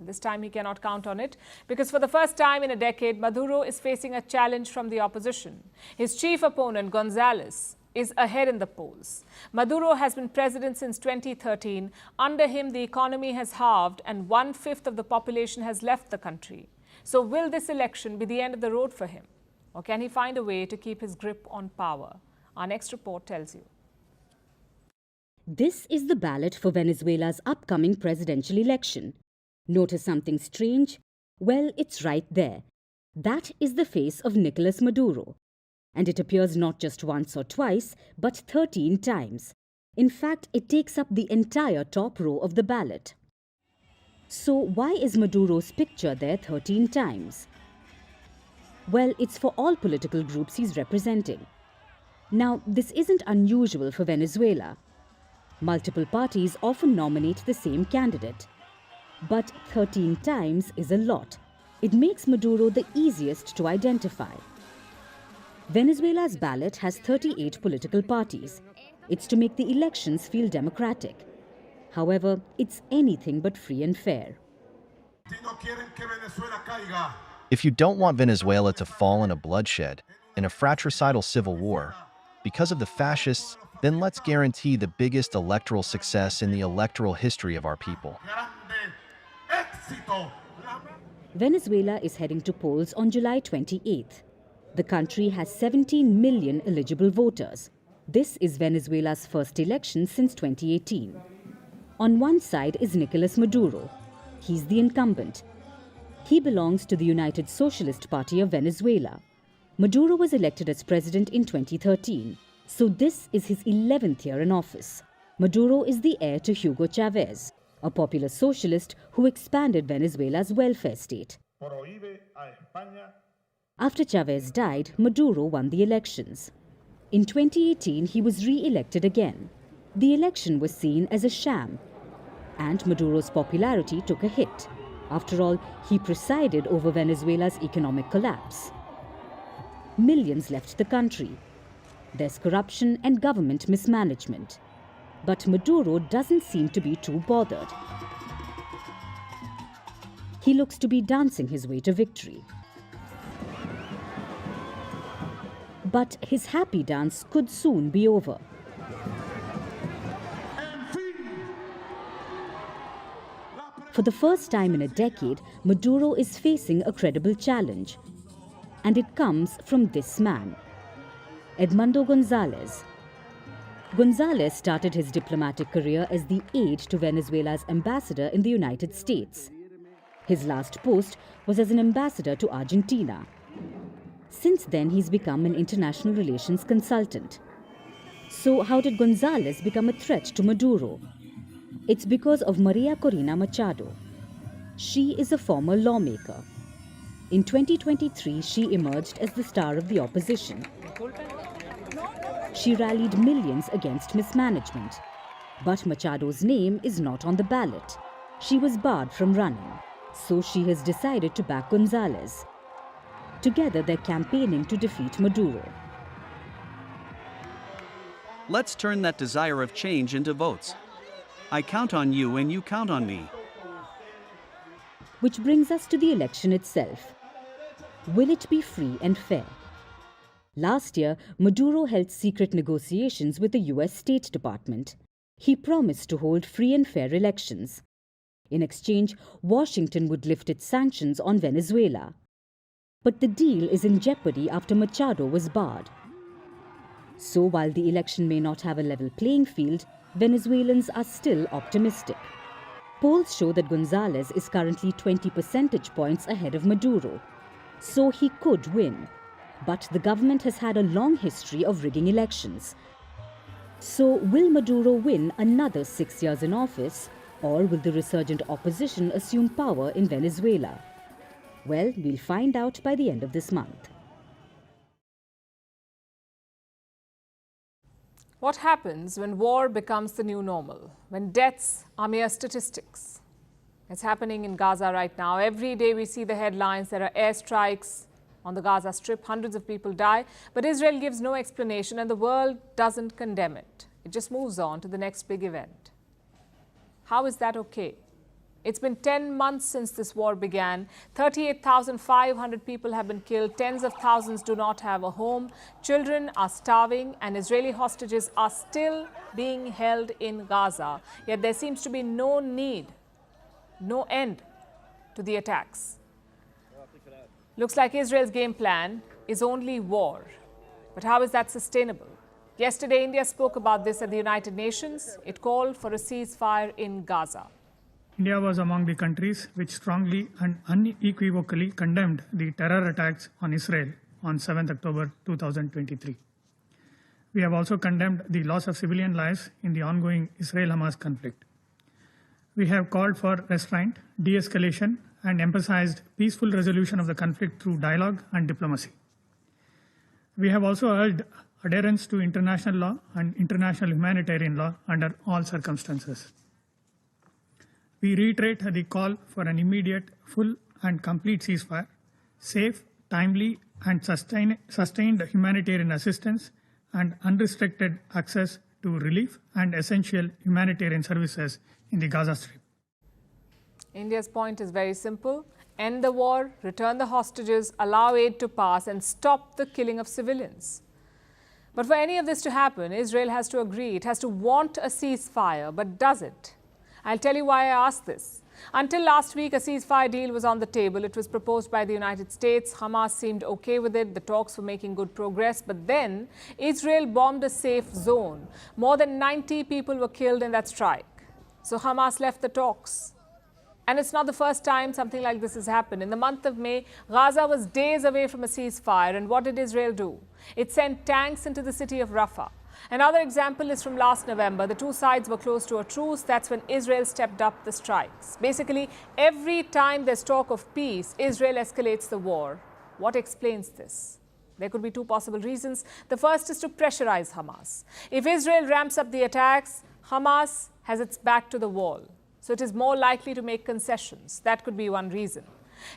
This time he cannot count on it, because for the first time in a decade, Maduro is facing a challenge from the opposition. His chief opponent, Gonzalez, is ahead in the polls. Maduro has been president since 2013. Under him, the economy has halved and 1/5 of the population has left the country. So will this election be the end of the road for him? Or can he find a way to keep his grip on power? Our next report tells you. This is the ballot for Venezuela's upcoming presidential election. Notice something strange? Well, it's right there. That is the face of Nicolas Maduro. And it appears not just once or twice, but 13 times. In fact, it takes up the entire top row of the ballot. So why is Maduro's picture there 13 times? Well, it's for all political groups he's representing. Now, this isn't unusual for Venezuela. Multiple parties often nominate the same candidate. But 13 times is a lot. It makes Maduro the easiest to identify. Venezuela's ballot has 38 political parties. It's to make the elections feel democratic. However, it's anything but free and fair. If you don't want Venezuela to fall in a bloodshed, in a fratricidal civil war, because of the fascists, then let's guarantee the biggest electoral success in the electoral history of our people. Venezuela is heading to polls on July 28th. The country has 17 million eligible voters. This is Venezuela's first election since 2018. On one side is Nicolas Maduro. He's the incumbent. He belongs to the United Socialist Party of Venezuela. Maduro was elected as president in 2013, so this is his 11th year in office. Maduro is the heir to Hugo Chavez, a popular socialist who expanded Venezuela's welfare state. After Chavez died, Maduro won the elections. In 2018, he was re-elected again. The election was seen as a sham, and Maduro's popularity took a hit. After all, he presided over Venezuela's economic collapse. Millions left the country. There's corruption and government mismanagement. But Maduro doesn't seem to be too bothered. He looks to be dancing his way to victory. But his happy dance could soon be over. For the first time in a decade, Maduro is facing a credible challenge. And it comes from this man, Edmundo Gonzalez. Gonzalez started his diplomatic career as the aide to Venezuela's ambassador in the United States. His last post was as an ambassador to Argentina. Since then, he's become an international relations consultant. So how did Gonzalez become a threat to Maduro? It's because of Maria Corina Machado. She is a former lawmaker. In 2023, she emerged as the star of the opposition. She rallied millions against mismanagement. But Machado's name is not on the ballot. She was barred from running. So she has decided to back Gonzalez. Together, they're campaigning to defeat Maduro. Let's turn that desire of change into votes. I count on you and you count on me. Which brings us to the election itself. Will it be free and fair? Last year, Maduro held secret negotiations with the US State Department. He promised to hold free and fair elections. In exchange, Washington would lift its sanctions on Venezuela. But the deal is in jeopardy after Machado was barred. So while the election may not have a level playing field, Venezuelans are still optimistic. Polls show that Gonzalez is currently 20 percentage points ahead of Maduro. So he could win. But the government has had a long history of rigging elections. So will Maduro win another 6 years in office, or will the resurgent opposition assume power in Venezuela? Well, we'll find out by the end of this month. What happens when war becomes the new normal? When deaths are mere statistics? It's happening in Gaza right now. Every day we see the headlines. There are airstrikes on the Gaza Strip. Hundreds of people die. But Israel gives no explanation and the world doesn't condemn it. It just moves on to the next big event. How is that okay? It's been 10 months since this war began. 38,500 people have been killed. Tens of thousands do not have a home. Children are starving and Israeli hostages are still being held in Gaza. Yet there seems to be no end to the attacks. Looks like Israel's game plan is only war. But how is that sustainable? Yesterday, India spoke about this at the United Nations. It called for a ceasefire in Gaza. India was among the countries which strongly and unequivocally condemned the terror attacks on Israel on 7th October 2023. We have also condemned the loss of civilian lives in the ongoing Israel-Hamas conflict. We have called for restraint, de-escalation, and emphasized peaceful resolution of the conflict through dialogue and diplomacy. We have also urged adherence to international law and international humanitarian law under all circumstances. We reiterate the call for an immediate, full and complete ceasefire, safe, timely and sustained humanitarian assistance and unrestricted access to relief and essential humanitarian services in the Gaza Strip. India's point is very simple. End the war, return the hostages, allow aid to pass and stop the killing of civilians. But for any of this to happen, Israel has to agree. It has to want a ceasefire, but does it? I'll tell you why I ask this. Until last week, a ceasefire deal was on the table. It was proposed by the United States. Hamas seemed okay with it. The talks were making good progress. But then Israel bombed a safe zone. More than 90 people were killed in that strike. So Hamas left the talks. And it's not the first time something like this has happened. In the month of May, Gaza was days away from a ceasefire. And what did Israel do? It sent tanks into the city of Rafah. Another example is from last November. The two sides were close to a truce. That's when Israel stepped up the strikes. Basically, every time there's talk of peace, Israel escalates the war. What explains this? There could be two possible reasons. The first is to pressurize Hamas. If Israel ramps up the attacks, Hamas has its back to the wall. So it is more likely to make concessions. That could be one reason.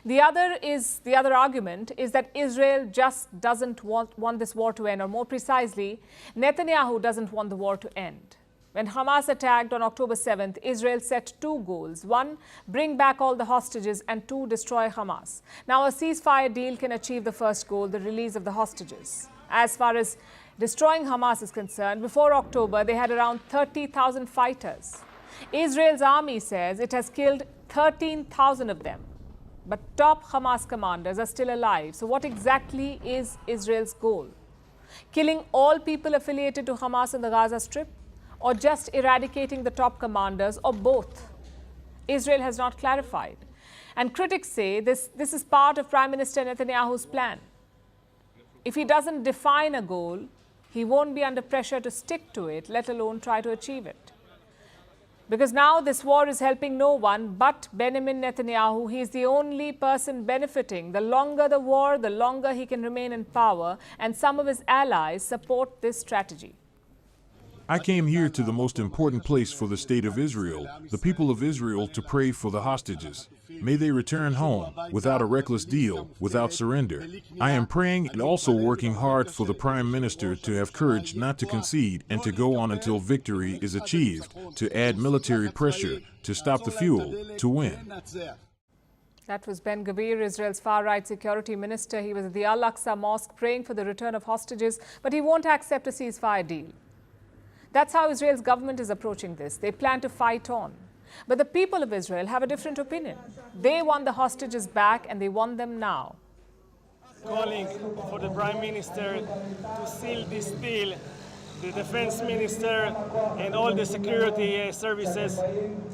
The other argument is that Israel just doesn't want this war to end, or more precisely, Netanyahu doesn't want the war to end. When Hamas attacked on October 7th, Israel set two goals. One, bring back all the hostages, and two, destroy Hamas. Now, a ceasefire deal can achieve the first goal, the release of the hostages. As far as destroying Hamas is concerned, before October, they had around 30,000 fighters. Israel's army says it has killed 13,000 of them. But top Hamas commanders are still alive. So what exactly is Israel's goal? Killing all people affiliated to Hamas in the Gaza Strip? Or just eradicating the top commanders, or both? Israel has not clarified. And critics say this is part of Prime Minister Netanyahu's plan. If he doesn't define a goal, he won't be under pressure to stick to it, let alone try to achieve it. Because now this war is helping no one but Benjamin Netanyahu. He is the only person benefiting. The longer the war, the longer he can remain in power, and some of his allies support this strategy. I came here to the most important place for the state of Israel, the people of Israel, to pray for the hostages. May they return home without a reckless deal, without surrender. I am praying and also working hard for the Prime Minister to have courage not to concede and to go on until victory is achieved, to add military pressure, to stop the fuel, to win. That was Ben Gvir, Israel's far-right security minister. He was at the Al-Aqsa Mosque praying for the return of hostages, but he won't accept a ceasefire deal. That's how Israel's government is approaching this. They plan to fight on. But the people of Israel have a different opinion. They want the hostages back, and they want them now. Calling for the Prime Minister to seal this deal. The Defense Minister and all the security services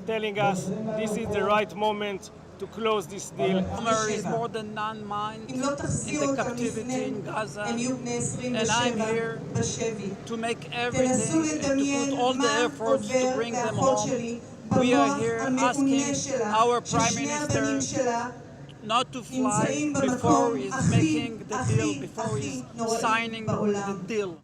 telling us this is the right moment to close this deal. There is more than 9 months in the captivity in Gaza, and I'm here to make everything and to put all the efforts to bring them home. We are here asking our Prime Minister not to fly before he's making the deal, before he's signing the deal.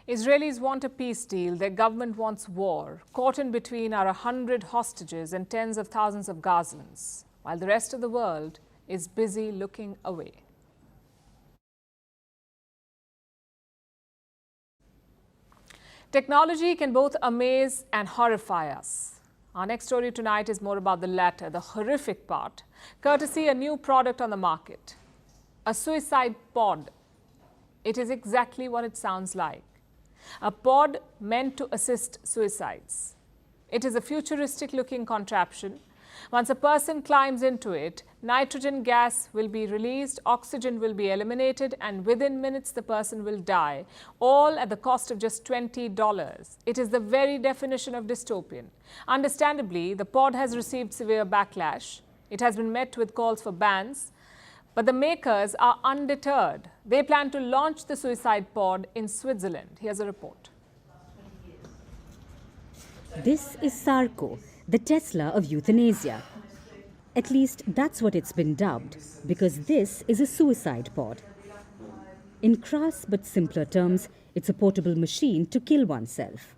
Israelis want a peace deal. Their government wants war. Caught in between are 100 hostages and tens of thousands of Gazans, while the rest of the world is busy looking away. Technology can both amaze and horrify us. Our next story tonight is more about the latter, the horrific part, courtesy a new product on the market, a suicide pod. It is exactly what it sounds like. A pod meant to assist suicides. It is a futuristic-looking contraption. Once a person climbs into it, nitrogen gas will be released, oxygen will be eliminated, and within minutes the person will die, all at the cost of just $20. It is the very definition of dystopian. Understandably, the pod has received severe backlash. It has been met with calls for bans. But the makers are undeterred. They plan to launch the suicide pod in Switzerland. Here's a report. This is Sarko, the Tesla of euthanasia. At least that's what it's been dubbed, because this is a suicide pod. In crass but simpler terms, it's a portable machine to kill oneself.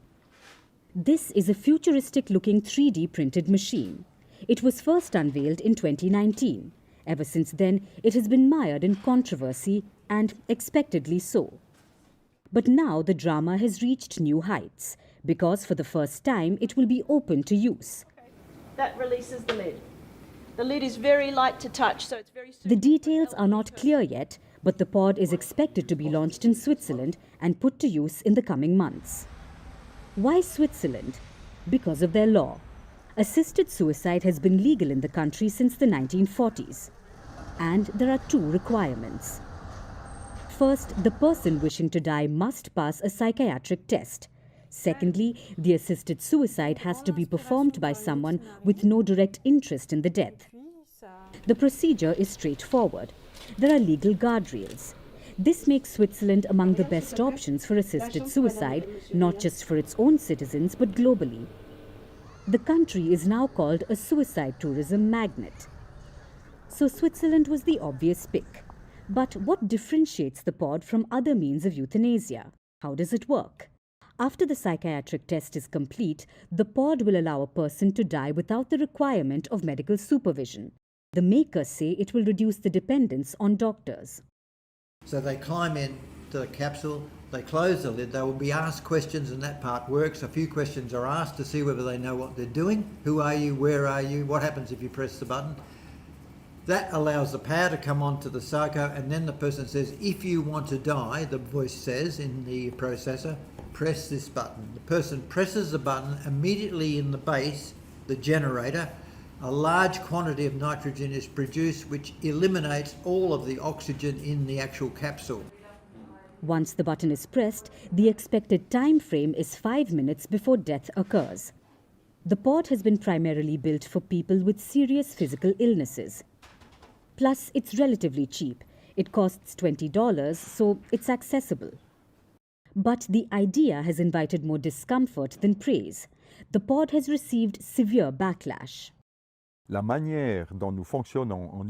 This is a futuristic-looking 3D printed machine. It was first unveiled in 2019. Ever since then, it has been mired in controversy, and expectedly so. But now the drama has reached new heights, because for the first time it will be open to use. That releases the lid. The lid is very light to touch, so it's very... The details are not clear yet, but the pod is expected to be launched in Switzerland and put to use in the coming months. Why Switzerland? Because of their law. Assisted suicide has been legal in the country since the 1940s. And there are two requirements. First, the person wishing to die must pass a psychiatric test. Secondly, the assisted suicide has to be performed by someone with no direct interest in the death. The procedure is straightforward. There are legal guardrails. This makes Switzerland among the best options for assisted suicide, not just for its own citizens, but globally. The country is now called a suicide tourism magnet. So Switzerland was the obvious pick. But what differentiates the pod from other means of euthanasia? How does it work? After the psychiatric test is complete, the pod will allow a person to die without the requirement of medical supervision. The makers say it will reduce the dependence on doctors. So they climb in to the capsule, they close the lid, they will be asked questions, and that part works. A few questions are asked to see whether they know what they're doing. Who are you? Where are you? What happens if you press the button? That allows the power to come onto the psycho, and then the person says, if you want to die, the voice says in the processor, press this button. The person presses the button. Immediately in the base, the generator, a large quantity of nitrogen is produced, which eliminates all of the oxygen in the actual capsule. Once the button is pressed, the expected time frame is 5 minutes before death occurs. The pod has been primarily built for people with serious physical illnesses. Plus, it's relatively cheap. It costs $20, so it's accessible. But the idea has invited more discomfort than praise. The pod has received severe backlash.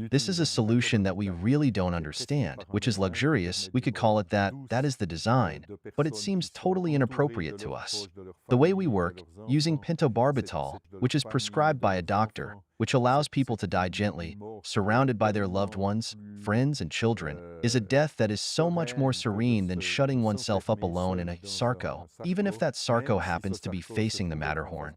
This is a solution that we really don't understand, which is luxurious. We could call it that is the design, but it seems totally inappropriate to us. The way we work, using pentobarbital, which is prescribed by a doctor, which allows people to die gently, surrounded by their loved ones, friends, and children, is a death that is so much more serene than shutting oneself up alone in a sarco, even if that sarco happens to be facing the Matterhorn.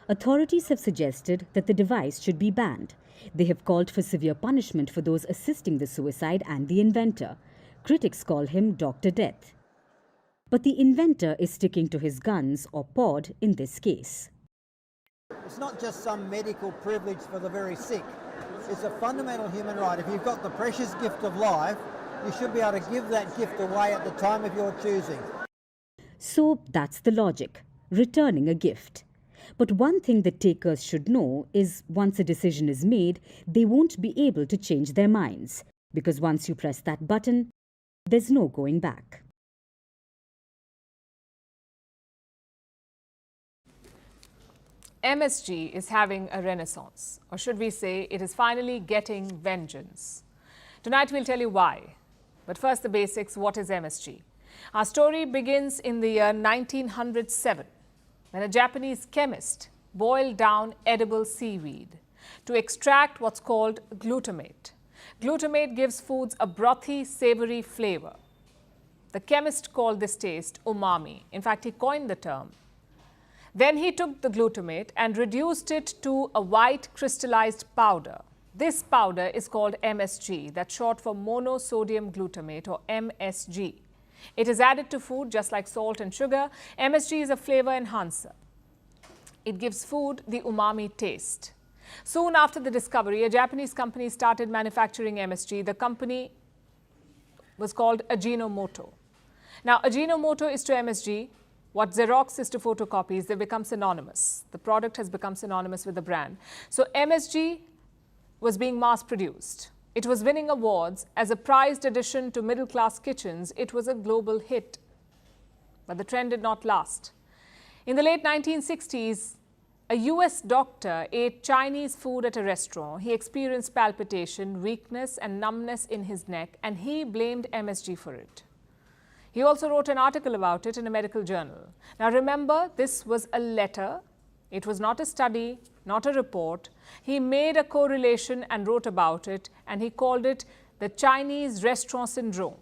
Authorities have suggested that the device should be banned. They have called for severe punishment for those assisting the suicide and the inventor. Critics call him Dr. Death. But the inventor is sticking to his guns, or pod, in this case. It's not just some medical privilege for the very sick. It's a fundamental human right. If you've got the precious gift of life, you should be able to give that gift away at the time of your choosing. So that's the logic, returning a gift. But one thing that takers should know is once a decision is made, they won't be able to change their minds. Because once you press that button, there's no going back. MSG is having a renaissance, or should we say it is finally getting vengeance. Tonight we'll tell you why. But first the basics, what is MSG? Our story begins in the year 1907. When a Japanese chemist boiled down edible seaweed to extract what's called glutamate. Glutamate gives foods a brothy, savory flavor. The chemist called this taste umami. In fact, he coined the term. Then he took the glutamate and reduced it to a white crystallized powder. This powder is called MSG, that's short for monosodium glutamate, or MSG. It is added to food just like salt and sugar. MSG is a flavor enhancer. It gives food the umami taste. Soon after the discovery, a Japanese company started manufacturing MSG. The company was called Ajinomoto. Now, Ajinomoto is to MSG what Xerox is to photocopies. They become synonymous. The product has become synonymous with the brand. So MSG was being mass-produced. It was winning awards. As a prized addition to middle-class kitchens, it was a global hit. But the trend did not last. In the late 1960s, a US doctor ate Chinese food at a restaurant. He experienced palpitation, weakness, and numbness in his neck, and he blamed MSG for it. He also wrote an article about it in a medical journal. Now remember, this was a letter. It was not a study, not a report. He made a correlation and wrote about it, and he called it the Chinese restaurant syndrome.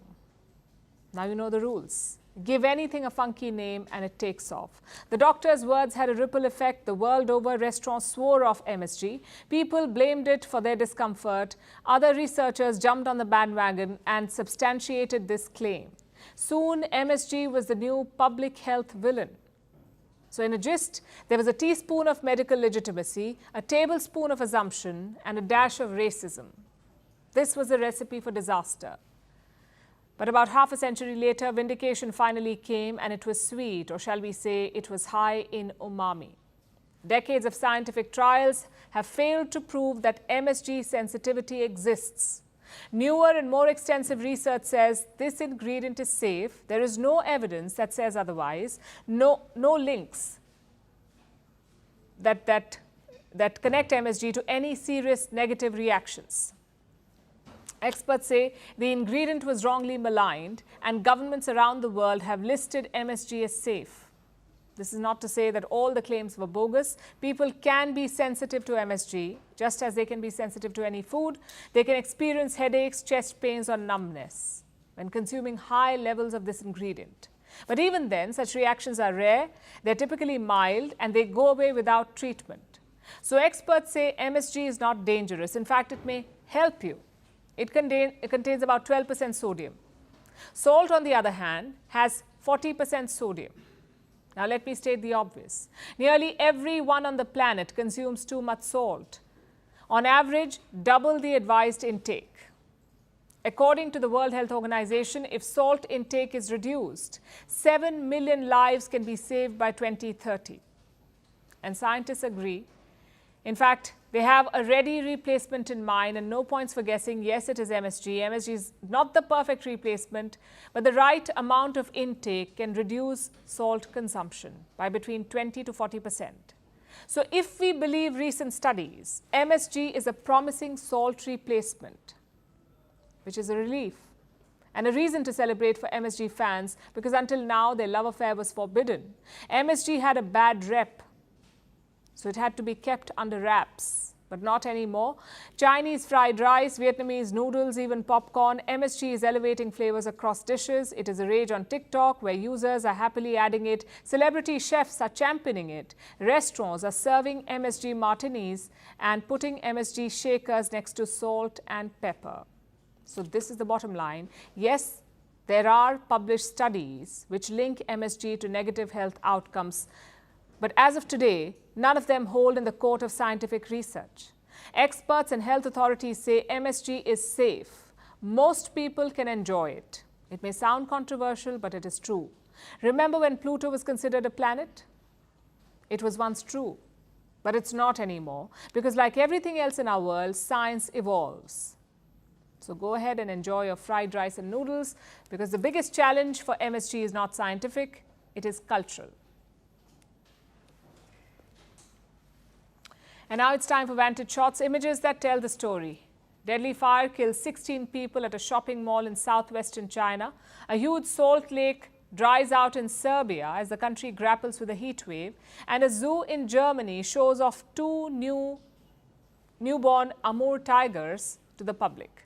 Now you know the rules. Give anything a funky name and it takes off. The doctor's words had a ripple effect. The world over, restaurants swore off MSG. People blamed it for their discomfort. Other researchers jumped on the bandwagon and substantiated this claim. Soon, MSG was the new public health villain. So in a gist, there was a teaspoon of medical legitimacy, a tablespoon of assumption, and a dash of racism. This was a recipe for disaster. But about half a century later, vindication finally came, and it was sweet, or shall we say, it was high in umami. Decades of scientific trials have failed to prove that MSG sensitivity exists. Newer and more extensive research says this ingredient is safe. There is no evidence that says otherwise, no links that connect MSG to any serious negative reactions. Experts say the ingredient was wrongly maligned, and governments around the world have listed MSG as safe. This is not to say that all the claims were bogus. People can be sensitive to MSG, just as they can be sensitive to any food. They can experience headaches, chest pains, or numbness when consuming high levels of this ingredient. But even then, such reactions are rare, they're typically mild, and they go away without treatment. So experts say MSG is not dangerous. In fact, it may help you. It contains about 12% sodium. Salt, on the other hand, has 40% sodium. Now let me state the obvious. Nearly everyone on the planet consumes too much salt. On average, double the advised intake. According to the World Health Organization, if salt intake is reduced, 7 million lives can be saved by 2030. And scientists agree. In fact, they have a ready replacement in mind and no points for guessing, yes, it is MSG. MSG is not the perfect replacement, but the right amount of intake can reduce salt consumption by between 20 to 40%. So if we believe recent studies, MSG is a promising salt replacement, which is a relief and a reason to celebrate for MSG fans, because until now their love affair was forbidden. MSG had a bad rep, so it had to be kept under wraps, but not anymore. Chinese fried rice, Vietnamese noodles, even popcorn. MSG is elevating flavors across dishes. It is a rage on TikTok, where users are happily adding it. Celebrity chefs are championing it. Restaurants are serving MSG martinis and putting MSG shakers next to salt and pepper. So this is the bottom line. Yes, there are published studies which link MSG to negative health outcomes, but as of today, none of them hold in the court of scientific research. Experts and health authorities say MSG is safe. Most people can enjoy it. It may sound controversial, but it is true. Remember when Pluto was considered a planet? It was once true, but it's not anymore, because like everything else in our world, science evolves. So go ahead and enjoy your fried rice and noodles, because the biggest challenge for MSG is not scientific, it is cultural. And now it's time for Vantage Shots, images that tell the story. Deadly fire kills 16 people at a shopping mall in southwestern China. A huge salt lake dries out in Serbia as the country grapples with a heat wave. And a zoo in Germany shows off 2 newborn Amur tigers to the public.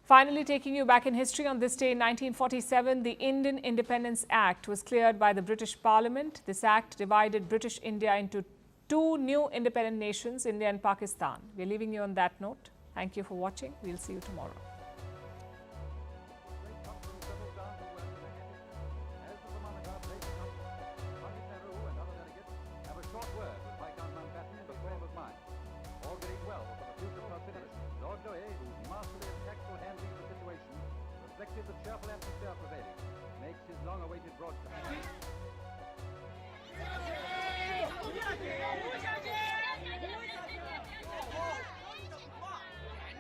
Finally, taking you back in history, on this day in 1947, the Indian Independence Act was cleared by the British Parliament. This act divided British India into 2 new independent nations, India and Pakistan. We're leaving you on that note. Thank you for watching. We'll see you tomorrow.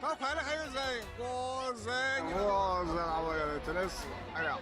Top 排的还是在高山，我是俺们的，真的是，哎呀。